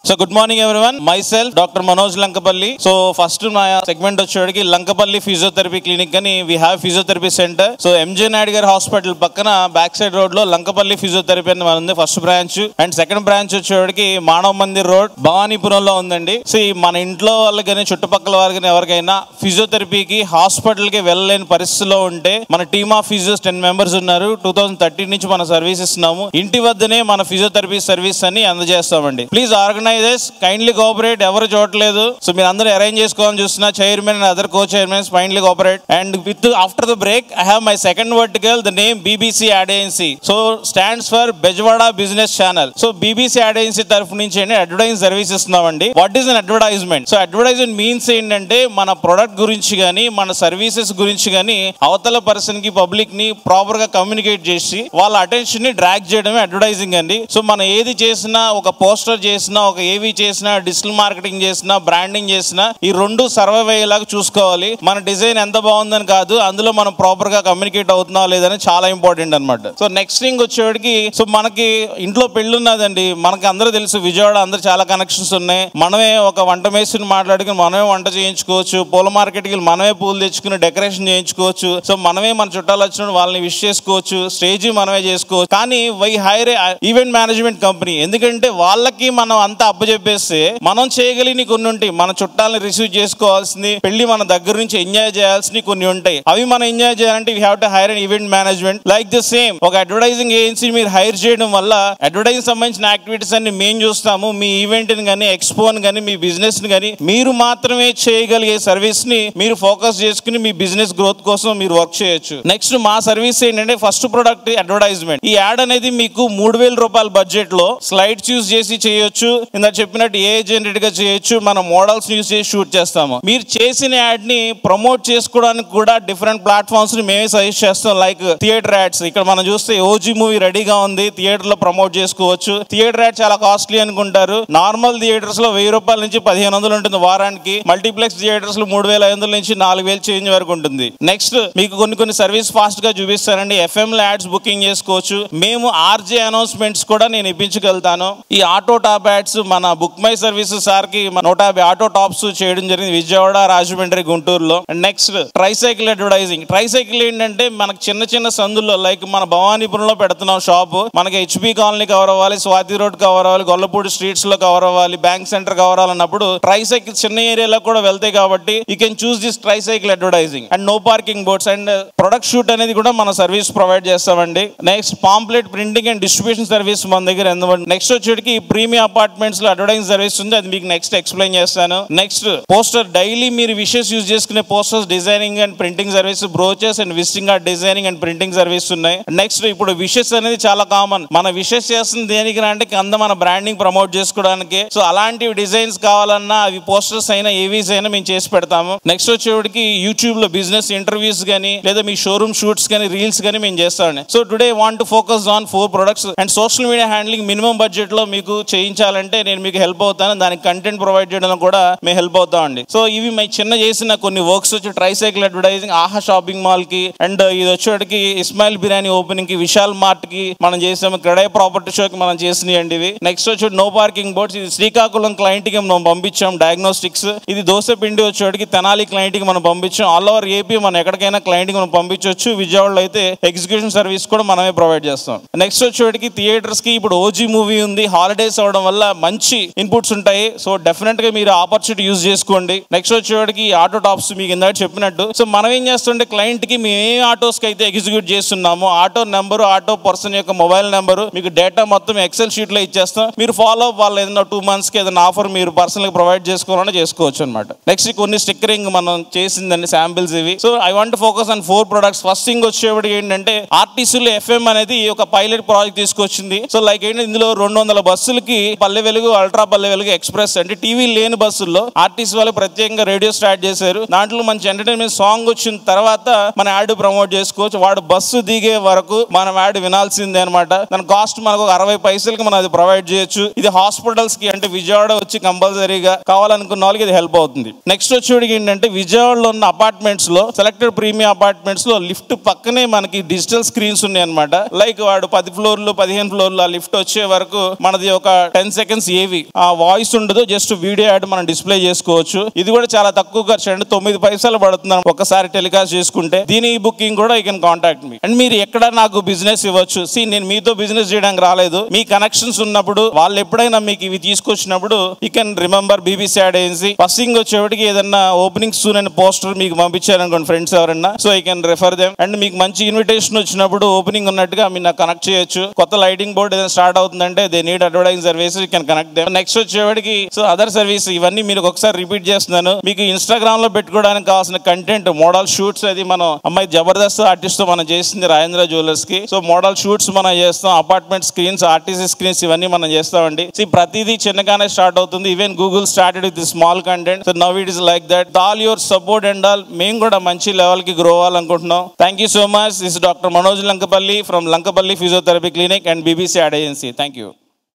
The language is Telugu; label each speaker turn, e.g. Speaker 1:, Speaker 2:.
Speaker 1: So good morning everyone. Myself Dr. Manoj Lankapalli. So first my segment వచ్చేటికి Lankapalli Physiotherapy Clinic అని we have physiotherapy center. So MJ Nayadu గారి హాస్పిటల్ పక్కన బ్యాక్ సైడ్ రోడ్ లో Lankapalli Physiotherapy అని ఉంది first branch. And second branch వచ్చేటికి మానవ్ మందిర్ రోడ్ భవానీపురంలో ఉందండి. సో మన ఇంట్లో వాళ్ళకి కానీ చుట్టుపక్కల వారికి ఎవరికైనా ఫిజియోథెరపీకి హాస్పిటల్ కి వెళ్ళలేని పరిస్థితిలో ఉంటే మన టీమ్ ఆఫ్ ఫిజియోస్ 10 మెంబర్స్ ఉన్నారు. 2013 నుంచి మన సర్వీస్ ఇస్తున్నాము. ఇంటి వద్దనే మన ఫిజియోథెరపీ సర్వీస్ అని అందజేస్తామండి. Please organizers kindly cooperate. ఎవరు చూడట్లేదు, సో మీరు అందరూ అరేంజ్ చేసుకోవాలని చూస్తున్నా. Chairman and other co chairmans kindly cooperate. And with after the break I have my second vertical, the name BBC Ad Agency. So stands for Bezawada business channel. So BBC Ad Agency తరఫు నుంచి అడ్వర్టైజింగ్ సర్వీస్ ఇస్తున్నామండి. What is an advertisement? So advertisement means ఏంటంటే మన ప్రొడక్ట్ గురించి కానీ మన సర్వీసెస్ గురించి కానీ అవతల పర్సన్ కి పబ్లిక్ ని ప్రాపర్ గా కమ్యూనికేట్ చేసి వాళ్ళ అటెన్షన్ ని డ్రాగ్ చేయడమే అడ్వర్టైజింగ్ అండి. సో మనం ఏది చేసినా, ఒక పోస్టర్ చేసినా, ఒక ఏవి చేసినా, డిజిటల్ మార్కెటింగ్ చేసినా, బ్రాండింగ్ చేసినా ఈ రెండు సర్వైవ్ అయ్యేలాగా చూసుకోవాలి. మన డిజైన్ ఎంత బాగుందని కాదు, అందులో మనం ప్రాపర్ గా కమ్యూనికేట్ అవుతున్నా లేదని చాలా ఇంపార్టెంట్ అనమాట. సో నెక్స్ట్ థింగ్ వచ్చేటికి, సో మనకి ఇంట్లో పెళ్లి ఉన్నదండి. మనకి అందరూ తెలుసు విజయవాడ అందరూ చాలా కనెక్షన్స్ ఉన్నాయి. మనమే ఒక వంట మేస్త్రిని మాట్లాడుకుని మనమే వంట చేయించుకోవచ్చు. పూల మార్కెట్కి మనమే పూలు తెచ్చుకుని డెకరేషన్ చేయించుకోవచ్చు. సో మనమే మన చుట్టాలు వచ్చిన వాళ్ళని విష్ చేసుకోవచ్చు. స్టేజ్ మనమే చేసుకోవచ్చు. కానీ why hire event management company, ఎందుకంటే వాళ్ళకి మనం అంతా అప్పచెప్పేస్తే మనం చేయగలిగిన కొన్ని ఉంటాయి. మన చుట్టాలని రిసీవ్ చేసుకోవాల్సింది, పెళ్లి మన దగ్గర నుంచి ఎంజాయ్ చేయాల్సినవి కొన్ని ఉంటాయి. అవి మనం ఎంజాయ్ చేయాలంటే we have to hire an event management. Like the same ఒక అడ్వర్టైజింగ్ ఏజెన్సీ మీరు హైర్ చేయడం వల్ల అడ్వర్టైజింగ్ సంబంధించిన యాక్టివిటీస్ అన్ని మేము చూస్తాము. మీ ఈవెంట్ ని కానీ, ఎక్స్పోని కానీ, మీ బిజినెస్ ని కానీ మీరు మాత్రమే చేయగలిగే సర్వీస్ ని మీరు ఫోకస్ చేసుకుని మీ బిజినెస్ గ్రోత్ కోసం మీరు వర్క్ చేయొచ్చు. నెక్స్ట్ మా సర్వీస్ ఏంటంటే ఫస్ట్ ప్రొడక్ట్ అడ్వర్టైజ్మెంట్. ఈ యాడ్ అనేది మీకు 3,000 రూపాయల బడ్జెట్ లో స్లైడ్స్ యూజ్ చేసి చేయొచ్చు. ఇందాక చెప్పినట్టు ఏ జనరేట్ గా చేయొచ్చు. మన మోడల్స్ యూజ్ చేసి షూట్ చేస్తాము. మీరు చేసిన యాడ్ ని ప్రమోట్ చేసుకోవడానికి కూడా డిఫరెంట్ ప్లాట్ఫామ్స్ ని మేమే సజెస్ట్ చేస్తాం. Like theatre ads. ఇక్కడ మనం చూస్తే ఓజీ మూవీ రెడీగా ఉంది, థియేటర్ లో ప్రమోట్ చేసుకోవచ్చు. థియేటర్ యాడ్ చాలా కాస్ట్లీ అనుకుంటారు. నార్మల్ థియేటర్స్ లో 1000 రూపాయల నుంచి 1500 ఉంటుంది వారానికి. మల్టీప్లెక్స్ థియేటర్స్ లో 3500 నుంచి 4000 చేంజ్ వరకు ఉంటుంది. నెక్స్ట్ మీకు కొన్ని సర్వీస్ ఫాస్ట్ గా చూపిస్తానండి. FM లో యాడ్స్ బుకింగ్ చేసుకోవచ్చు. మేము RJ అనౌన్స్మెంట్స్ కూడా నేను ఇప్పించగలుగుతాను. ఈ ఆటో టాప్ యాడ్స్ మన బుక్ మై సర్వీసెస్ సార్ కి 150 ఆటో టాప్స్ చేయడం జరిగింది విజయవాడ, రాజమండ్రి, గుంటూరులో. Next tricycle advertising. ట్రైసైకిల్ ఏంటంటే మనకి చిన్న సందుల్లో లైక్ మన భవానీపురంలో పెడుతున్నాం షాప్. మనకి HB కాలనీ కవర్ అవ్వాలి, స్వాతి రోడ్ కవర్ అవ్వాలి, గొల్లపూడి స్ట్రీట్స్ లో కవర్ అవ్వాలి, బ్యాంక్ సెంటర్ కవర్ అవ్వాలన్నప్పుడు ట్రైసైకిల్ చిన్న ఏరియాలో కూడా వెళ్తాయి. కాబట్టి you can choose this tricycle advertising. And no parking boards and product shoot అనేది కూడా మన సర్వీస్ ప్రొవైడ్ చేస్తామండి. Next pamphlet printing and distribution service మన దగ్గర నెక్స్ట్ వచ్చేటికి ప్రీమియం అపార్ట్మెంట్స్ లో అడ్వర్టైజింగ్ సర్వీస్ ఉంది. అది మీకు నెక్స్ట్ ఎక్స్ప్లెయిన్ చేస్తాను. నెక్స్ట్ పోస్టర్, డైలీ మీరు విషెస్ యూజ్ చేసుకునే posters designing and printing service, brooches and visiting card designing and printing service ఉన్నాయి. నెక్స్ట్ ఇప్పుడు విషెస్ అనేది చాలా కామన్. మన విషెస్ చేస్తుంది దేనికి అంటే కింద మన బ్రాండింగ్ ప్రమోట్ చేసుకోవడానికి. సో అలాంటివి డిజైన్స్ కావాలన్నా అవి పోస్టర్స్ అయినా ఏవీస్ అయినా మేము చేసి పెడతాము. నెక్స్ట్ వచ్చేటికి యూట్యూబ్ లో బిజినెస్ ఇంటర్వ్యూస్ కానీ లేదా మీ షోరూమ్ షూట్స్ కానీ రీల్స్ కానీ మేము చేస్తామండి. So today want to focus on 4 products and social media handling. Minimum budget లో మీకు చేయించాలంటే నేను మీకు హెల్ప్ అవుతాను. దానికి కంటెంట్ ప్రొవైడ్ చేయడం కూడా మేము హెల్ప్ అవుతామండి. సో ఇవి మేము చిన్న చేసిన కొన్ని వర్క్స్ వచ్చి ట్రైసైకిల్ అడ్వర్టైజింగ్, ఆహా షాపింగ్ మాల్ కి, అండ్ ఇది వచ్చేటికి ఇస్మాయిల్ బిర్యానీ ఓపెనింగ్ కి, విశాల్ మార్ట్ కి మనం చేసాము, క్రెడై ప్రాపర్టీ షోకి మనం చేసినాయండి ఇవి. నెక్స్ట్ వచ్చి నో పార్కింగ్ బోర్డ్స్. ఇది శ్రీకాకుళం క్లయింట్ కి మనం పంపించాం డయాగ్నోస్టిక్స్. ఇది దోశ పిండి వచ్చేటికి తెనాలి క్లయింట్ కి మనం పంపించాం. ఆల్ ఓవర్ ఏపీ మనం ఎక్కడికైనా క్లయింట్ కి మనం పంపించవచ్చు. విజయవాడలో అయితే ఎగ్జిక్యూషన్ సర్వీస్ కూడా మనమే ప్రొవైడ్ చేస్తాం. నెక్స్ట్ వచ్చేటికి థియేటర్స్ కి ఇప్పుడు ఓజీ మూవీ ఉంది, హాలిడేస్ అవడం వల్ల మంచి ఇన్పుట్స్ ఉంటాయి. సో డెఫినెట్ గా మీరు ఆపర్చునిటీ యూజ్ చేసుకోండి. నెక్స్ట్ వచ్చేటికి ఆటో టాప్స్ మీకు ఇందాక చెప్పినట్టు. సో మనం ఏం చేస్తుంటే క్లయింట్ కి మేము ఏ ఆటోస్ కి అయితే ఎగ్జిక్యూట్ చేస్తున్నామో ఆటో నెంబరు, ఆటో పర్సన్ యొక్క మొబైల్ నెంబరు, మీకు డేటా మొత్తం ఎక్సెల్ షీట్ లో ఇచ్చేస్తాం. మీరు ఫాలో అప్ వాళ్ళు ఏదైనా 2 months కి ఏదైనా ఆఫర్ మీరు పర్సనల్ గా ప్రొవైడ్ చేసుకోవాలని చేసుకోవచ్చు అనమాట. నెక్స్ట్ కొన్ని స్టిక్కరింగ్ మనం చేసిందండి శాంపిల్స్ ఇవి. So I want focus on 4 products. First thing వచ్చేవాడు ఏంటంటే ఆర్టీసీలో FM అనేది ఒక పైలట్ ప్రాజెక్ట్ తీసుకొచ్చింది. సో లైక్ ఏంటంటే ఇందులో 200 బస్సులకి పల్లె వెలుగు, అల్ట్రా పల్లె వెలుగు, ఎక్స్ప్రెస్ అంటే టీవీ లేని బస్సుల్లో ఆర్టీసీ వాళ్ళు ప్రత్యేకంగా రేడియో స్టార్ట్ చేశారు. దాంట్లో మంచి ఎంటర్టైన్మెంట్ సాంగ్ వచ్చిన తర్వాత మన యాడ్ ప్రమోట్ చేసుకోవచ్చు. వాడు బస్సు దిగే వరకు మనం యాడ్ వినాల్సిందే అనమాట. దాని కాస్ట్ మనకు 60 పైసలకి మనం అది ప్రొవైడ్ చేయొచ్చు. ఇది హాస్పిటల్స్ కి అంటే విజయవాడ వచ్చి కంపల్సరీగా కావాలనుకున్న వాళ్ళకి ఇది హెల్ప్ అవుతుంది. నెక్స్ట్ వచ్చేటికి ఏంటంటే విజయవాడలో ఉన్న అపార్ట్మెంట్స్ లో సెలెక్టెడ్ ప్రీమియం అపార్ట్మెంట్స్ లో లిఫ్ట్ పక్కనే మనకి డిజిటల్ స్క్రీన్స్ ఉన్నాయి అనమాట. లైక్ వాడు 10 ఫ్లోర్లు 15 ఫ్లోర్లు ఆ లిఫ్ట్ వచ్చే వరకు మనది ఒక 10 seconds ఏవి ఆ వాయిస్ ఉండదు, జస్ట్ వీడియో యాడ్ మనం డిస్ప్లే చేసుకోవచ్చు. ఇది కూడా చాలా తక్కువ ఖర్చు అండి, 9 పైసలు పడుతుంది ఒకసారి టెలికాస్ట్ చేసుకుంటే. దీని బుకింగ్ కూడా you can contact me. And మీరు ఎక్కడ నాకు బిజినెస్ ఇవ్వచ్చు. నేను మీతో బిజినెస్ చేయడానికి రాలేదు, మీ కనెక్షన్స్ ఉన్నప్పుడు వాళ్ళు ఎప్పుడైనా మీకు ఇవి తీసుకొచ్చినప్పుడు you can remember BBC ad agency. First వచ్చేవాడికి ఏదన్నా ఓపెనింగ్ సూన్ అనే పోస్టర్ మీకు పంపించారనుకోండి ఫ్రెండ్స్ ఎవరన్నా, so you can refer them. And మీకు మంచి ఇన్విటేషన్ వచ్చినప్పుడు ఓపెనింగ్ ఉన్నట్టుగా మీరు నాకు కనెక్ట్ చేయొచ్చు. కొత్త లైటింగ్ బోర్డ్ ఏదైనా స్టార్ట్ అవుతుందంటే they need advertising services, you can connect them. Next వచ్చేవాడికి సో అదర్ సర్వీస్, ఇవన్నీ మీరు ఒకసారి రిపీట్ చేస్తున్నాను. మీకు ఇన్స్టాగ్రామ్ లో పెట్టుకోవడానికి కావాల్సిన కంటెంట్, మోడల్ షూట్స్, అది మనం అమ్మాయి జబర్దస్త్ ఆర్టిస్ట్ తో మనం చేసింది రాజేంద్ర జ్యువెలర్స్ కి. సో మోడల్ షూట్స్ మనం చేస్తాం, అపార్ట్మెంట్ స్క్రీన్స్, ఆర్టీసీ స్క్రీన్స్, ఇవన్నీ మనం చేస్తామండి. ప్రతిదీ చిన్నగానే స్టార్ట్ అవుతుంది. Even Google started with small content, so now it is like that. All your support and all, మేము కూడా మంచి లెవెల్ కి గ్రో అవ్వాలనుకుంటున్నాం. Thank you so much. This doctor Manoj Lankapalli from Lankapalli physiotherapy clinic and BBC ad agency. Thank you.